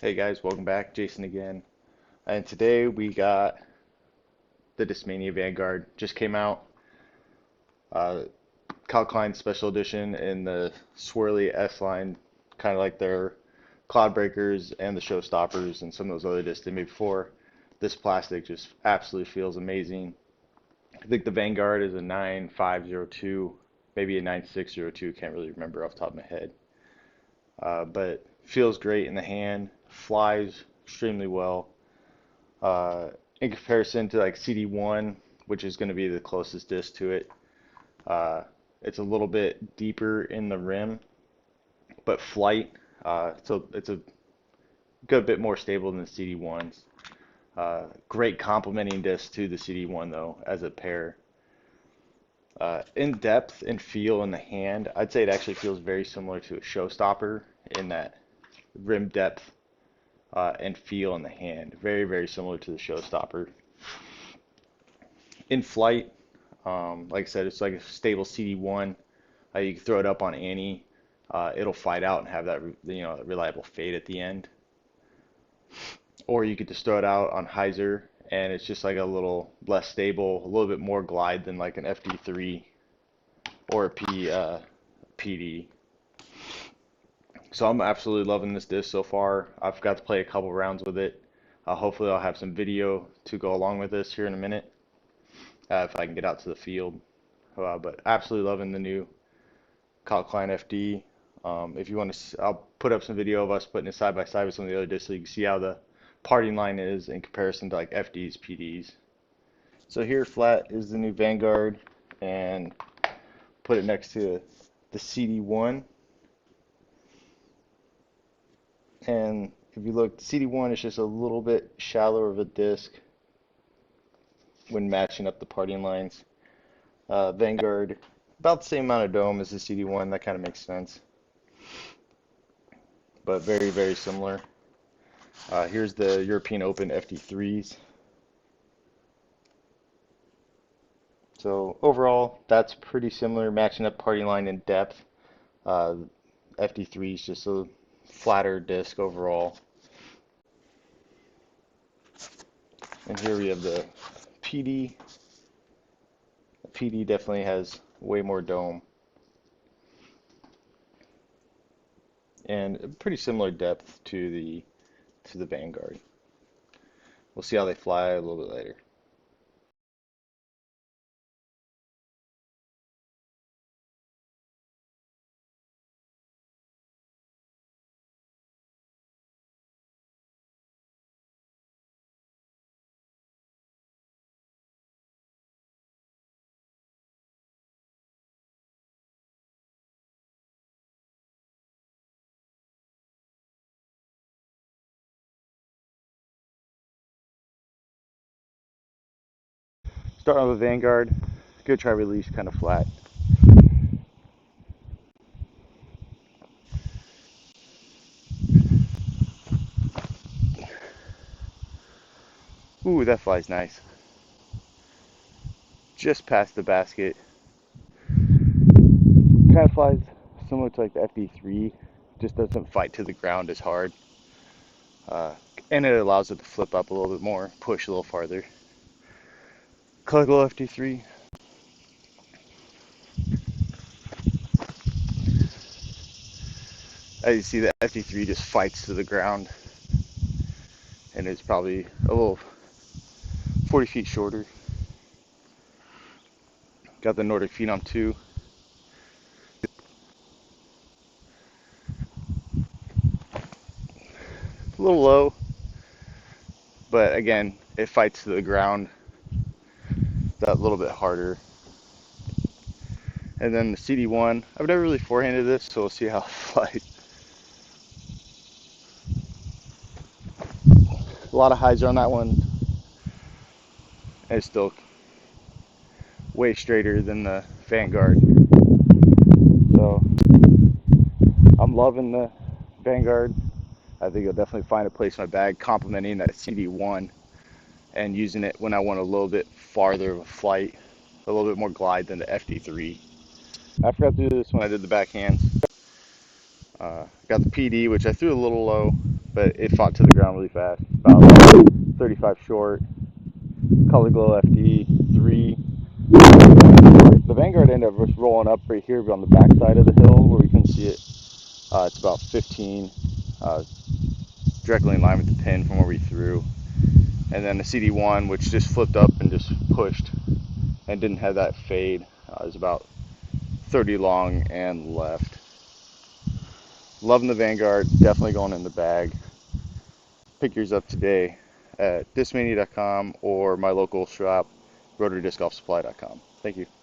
Hey guys, welcome back. Jason again. And today we got the Discmania Vanguard. Just came out. Kyle Klein special edition in the swirly S line, kind of like their Cloud Breakers and the Showstoppers and some of those other discs they made before. This plastic just absolutely feels amazing. I think the Vanguard is a 9502, maybe a 9602, can't really remember off the top of my head. But feels great in the hand, flies extremely well. In comparison to like cd1, which is going to be the closest disc to it, it's a little bit deeper in the rim, but flight, so it's a good bit more stable than the cd1s. Great complementing disc to the cd1 though, as a pair. In depth and feel in the hand, I'd say it actually feels very similar to a Showstopper in that rim depth and feel in the hand. Very, very similar to the Showstopper. In flight, like I said, it's like a stable CD1. You can throw it up on Annie. It'll fight out and have that reliable fade at the end. Or you could just throw it out on Heiser, and it's just like a little less stable, a little bit more glide than like an fd3 or a PD. So I'm absolutely loving this disc so far. I've got to play a couple rounds with it. Hopefully I'll have some video to go along with this here in a minute, if I can get out to the field. But absolutely loving the new Kyle Klein FD. If you want to, I'll put up some video of us putting it side by side with some of the other discs so you can see how the parting line is in comparison to like FDs, PDs. So here flat is the new Vanguard, and put it next to the CD1. And if you look, CD1 is just a little bit shallower of a disc when matching up the parting lines. Vanguard, about the same amount of dome as the CD1, that kind of makes sense. But very, very similar. Here's the European Open FD3s. So overall, that's pretty similar, matching up parting line in depth. FD3 is just a flatter disc overall. And here we have the PD. The PD definitely has way more dome. And a pretty similar depth to the Vanguard. We'll see how they fly a little bit later. Starting with Vanguard, good try release, kind of flat. Ooh, that flies nice. Just past the basket. Kind of flies similar to like the FD3, just doesn't fight to the ground as hard. And it allows it to flip up a little bit more, push a little farther. Colorful FD3. As you see, the FD3 just fights to the ground, and it's probably a little 40 feet shorter. Got the Nordic Phenom 2. A little low, but again, it fights to the ground that little bit harder. And then the CD1, I've never really forehanded this, so we'll see how it flies. A lot of Heiser on that one, and it's still way straighter than the Vanguard. So I'm loving the Vanguard. I think it'll definitely find a place in my bag, complementing that CD1 and using it when I want a little bit farther of a flight, a little bit more glide than the FD3. I forgot to do this when I did the backhands. Got the PD, which I threw a little low, but it fought to the ground really fast. About 35 short, Color Glow fd3. The Vanguard ended up just rolling up right here on the back side of the hill where we couldn't see it. It's about 15, directly in line with the pin from where we threw. And then the cd1, which just flipped up and just pushed and didn't have that fade, is about 30 long and left. Loving the Vanguard, definitely going in the bag. Pick yours up today at discmania.com or my local shop, rotorydiscgolfsupply.com. Thank you.